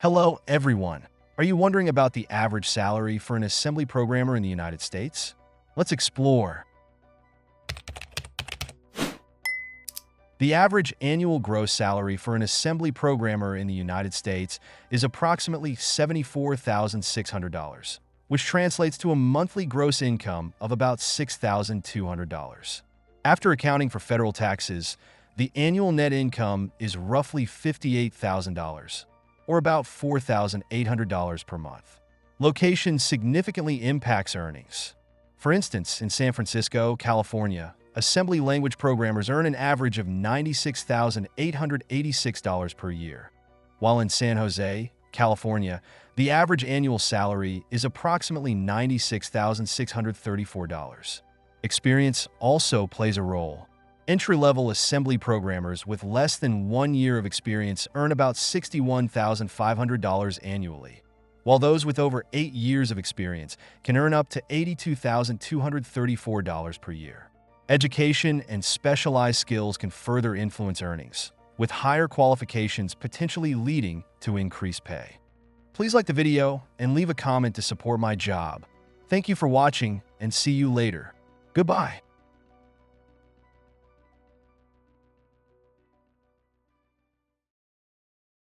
Hello, everyone. Are you wondering about the average salary for an assembly programmer in the United States? Let's explore. The average annual gross salary for an assembly programmer in the United States is approximately $74,600, which translates to a monthly gross income of about $6,200. After accounting for federal taxes, the annual net income is roughly $58,000, or about $4,800 per month. Location significantly impacts earnings. For instance, in San Francisco, California, assembly language programmers earn an average of $96,886 per year, while in San Jose, California, the average annual salary is approximately $96,634. Experience also plays a role. Entry-level assembly programmers with less than 1 year of experience earn about $61,500 annually, while those with over 8 years of experience can earn up to $82,234 per year. Education and specialized skills can further influence earnings, with higher qualifications potentially leading to increased pay. Please like the video and leave a comment to support my job. Thank you for watching, and see you later. Goodbye.